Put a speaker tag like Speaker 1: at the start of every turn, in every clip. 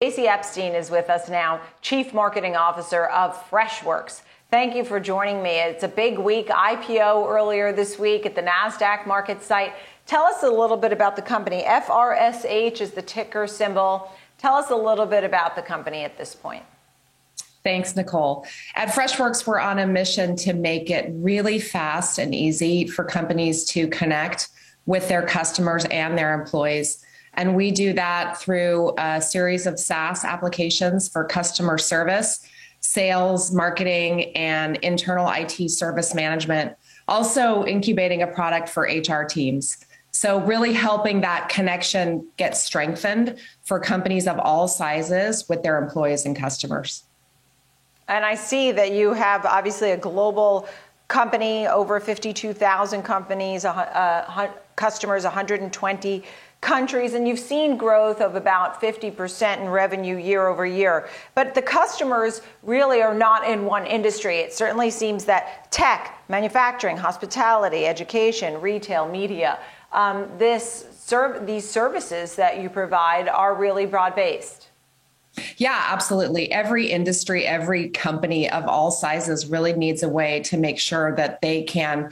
Speaker 1: Stacey Epstein is with us now, Chief Marketing Officer of Freshworks. Thank you for joining me. It's a big week, IPO earlier this week at the NASDAQ market site. Tell us a little bit about the company. FRSH is the ticker symbol. Tell us a little bit about the company at this point.
Speaker 2: Thanks, Nicole. At Freshworks, we're on a mission to make it really fast and easy for companies to connect with their customers and their employees. And we do that through a series of SaaS applications for customer service, sales, marketing, and internal IT service management. Also incubating a product for HR teams. So really helping that connection get strengthened for companies of all sizes with their employees and customers.
Speaker 1: And I see that you have obviously a global company, over 52,000 companies, customers, 120 countries, and you've seen growth of about 50% in revenue year over year. But the customers really are not in one industry. It certainly seems that tech, manufacturing, hospitality, education, retail, media, these services that you provide are really broad-based.
Speaker 2: Yeah, absolutely. Every industry, every company of all sizes really needs a way to make sure that they can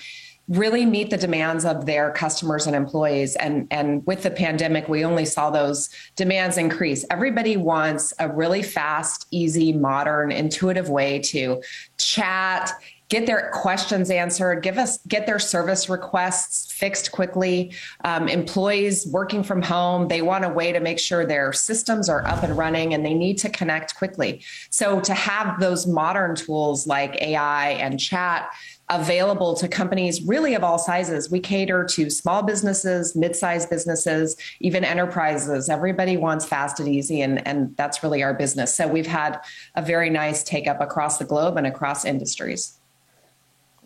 Speaker 2: really meet the demands of their customers and employees. And with the pandemic, we only saw those demands increase. Everybody wants a really fast, easy, modern, intuitive way to chat, get their questions answered, get their service requests fixed quickly. Employees working from home, they want a way to make sure their systems are up and running, and they need to connect quickly. So to have those modern tools like AI and chat available to companies really of all sizes. We cater to small businesses, mid-sized businesses, even enterprises. Everybody wants fast and easy, and that's really our business. So we've had a very nice take up across the globe and across industries.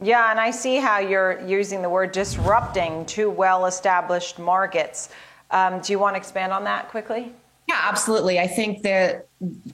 Speaker 1: Yeah, and I see how you're using the word disrupting two well-established markets. Do you want to expand on that quickly?
Speaker 2: Yeah, absolutely. I think that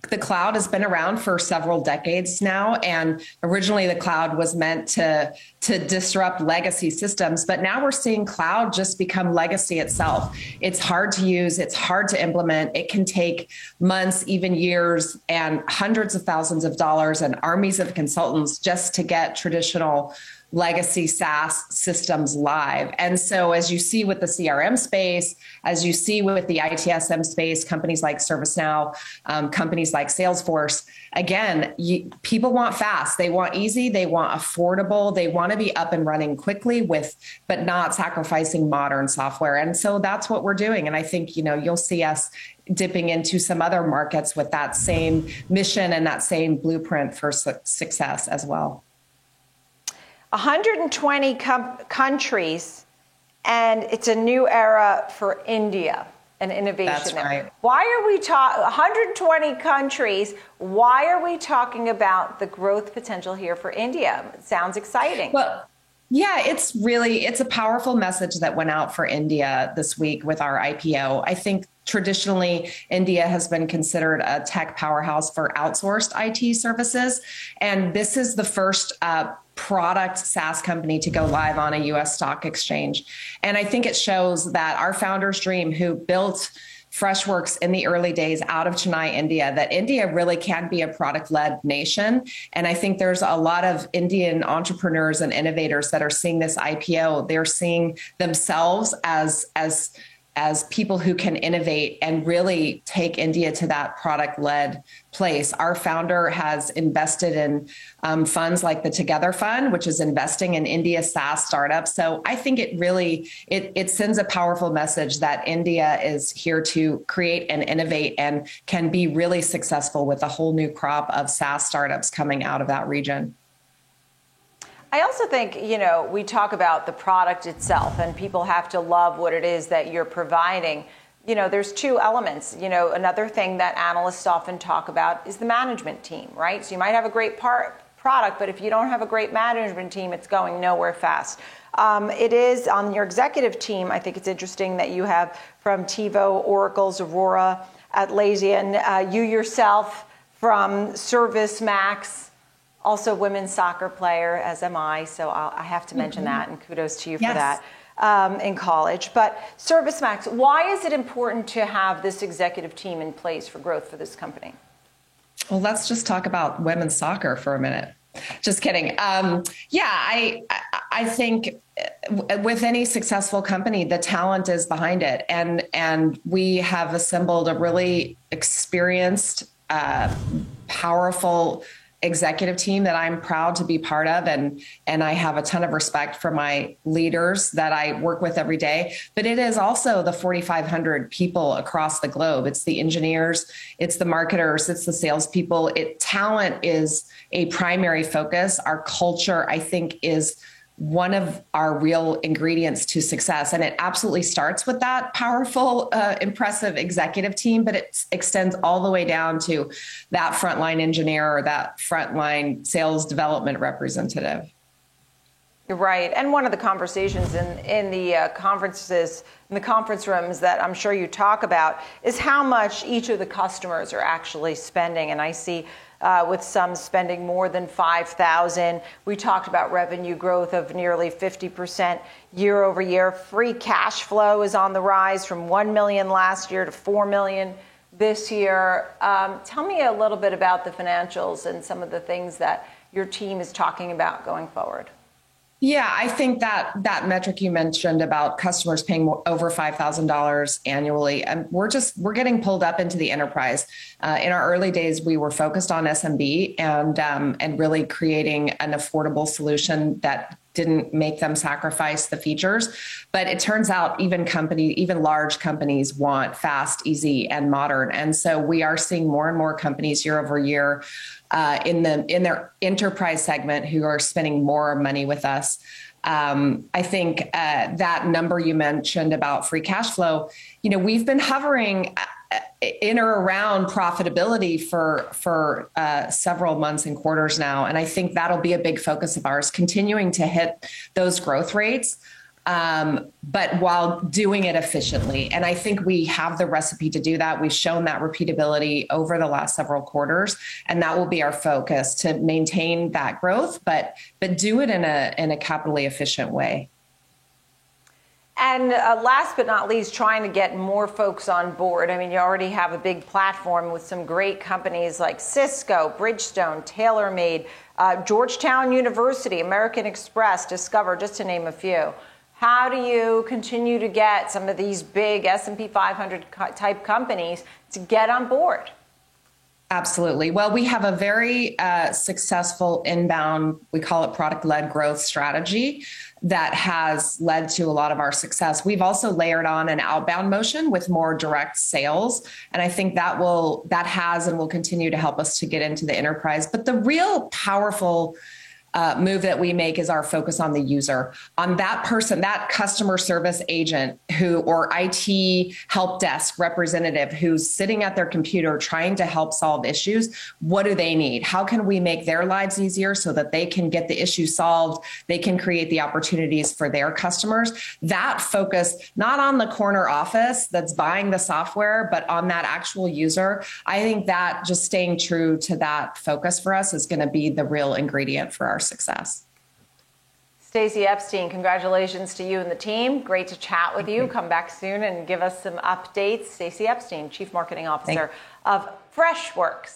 Speaker 2: the cloud has been around for several decades now, and originally the cloud was meant to disrupt legacy systems, but now we're seeing cloud just become legacy itself. It's hard to use, it's hard to implement, it can take months, even years, and hundreds of thousands of dollars and armies of consultants just to get traditional legacy SaaS systems live. And so as you see with the CRM space, as you see with the ITSM space, companies like ServiceNow, companies like Salesforce, again, people want fast, they want easy, they want affordable, they want to be up and running quickly but not sacrificing modern software. And so that's what we're doing. And I think, you'll see us dipping into some other markets with that same mission and that same blueprint for success as well.
Speaker 1: 120 countries, and it's a new era for India and innovation.
Speaker 2: That's right.
Speaker 1: Why are we talking 120 countries? Why are we talking about the growth potential here for India? It sounds exciting.
Speaker 2: Well, yeah, it's a powerful message that went out for India this week with our IPO. I think traditionally, India has been considered a tech powerhouse for outsourced IT services. And this is the first product SaaS company to go live on a US stock exchange. And I think it shows that our founder's dream, who built Freshworks in the early days out of Chennai, India, that India really can be a product-led nation. And I think there's a lot of Indian entrepreneurs and innovators that are seeing this IPO. They're seeing themselves as people who can innovate and really take India to that product-led place. Our founder has invested in funds like the Together Fund, which is investing in India SaaS startups. So I think it sends a powerful message that India is here to create and innovate and can be really successful with a whole new crop of SaaS startups coming out of that region.
Speaker 1: I also think, we talk about the product itself, and people have to love what it is that you're providing. There's two elements. Another thing that analysts often talk about is the management team, right? So you might have a great product, but if you don't have a great management team, it's going nowhere fast. It is on your executive team. I think it's interesting that you have from TiVo, Oracle's Aurora, Atlassian, you yourself from ServiceMax, also women's soccer player, as am I. So I have to mention that, and kudos to you for that. in college. But ServiceMax, why is it important to have this executive team in place for growth for this company?
Speaker 2: Well, let's just talk about women's soccer for a minute. Just kidding. I think with any successful company, the talent is behind it, and we have assembled a really experienced, powerful executive team that I'm proud to be part of, and I have a ton of respect for my leaders that I work with every day. But it is also the 4,500 people across the globe. It's the engineers, it's the marketers, it's the salespeople. Talent is a primary focus. Our culture, I think, is one of our real ingredients to success. And it absolutely starts with that powerful, impressive executive team, but it extends all the way down to that frontline engineer or that frontline sales development representative.
Speaker 1: You're right. And one of the conversations in the conferences, in the conference rooms that I'm sure you talk about is how much each of the customers are actually spending. And I see with some spending more than $5,000. We talked about revenue growth of nearly 50% year over year. Free cash flow is on the rise from $1 million last year to $4 million this year. Tell me a little bit about the financials and some of the things that your team is talking about going forward.
Speaker 2: Yeah, I think that metric you mentioned about customers paying over $5,000 annually, we're getting pulled up into the enterprise. In our early days, we were focused on SMB and really creating an affordable solution that didn't make them sacrifice the features. But it turns out even large companies want fast, easy, and modern. And so we are seeing more and more companies year over year in their enterprise segment who are spending more money with us. I think that number you mentioned about free cash flow, we've been hovering in or around profitability for several months and quarters now. And I think that'll be a big focus of ours, continuing to hit those growth rates, but while doing it efficiently. And I think we have the recipe to do that. We've shown that repeatability over the last several quarters, and that will be our focus, to maintain that growth, but do it in a capitally efficient way.
Speaker 1: And last but not least, trying to get more folks on board. I mean, you already have a big platform with some great companies like Cisco, Bridgestone, TaylorMade, Georgetown University, American Express, Discover, just to name a few. How do you continue to get some of these big S&P 500 type companies to get on board?
Speaker 2: Absolutely. Well, we have a very successful inbound, we call it product-led growth strategy that has led to a lot of our success. We've also layered on an outbound motion with more direct sales. And I think that has and will continue to help us to get into the enterprise. But the real powerful move that we make is our focus on the user, on that person, that customer service agent or IT help desk representative who's sitting at their computer trying to help solve issues. What do they need? How can we make their lives easier so that they can get the issue solved? They can create the opportunities for their customers. That focus, not on the corner office that's buying the software, but on that actual user. I think that just staying true to that focus for us is going to be the real ingredient for our success.
Speaker 1: Stacey Epstein, congratulations to you and the team. Great to chat with you. Come back soon and give us some updates. Stacey Epstein, Chief Marketing Officer of Freshworks.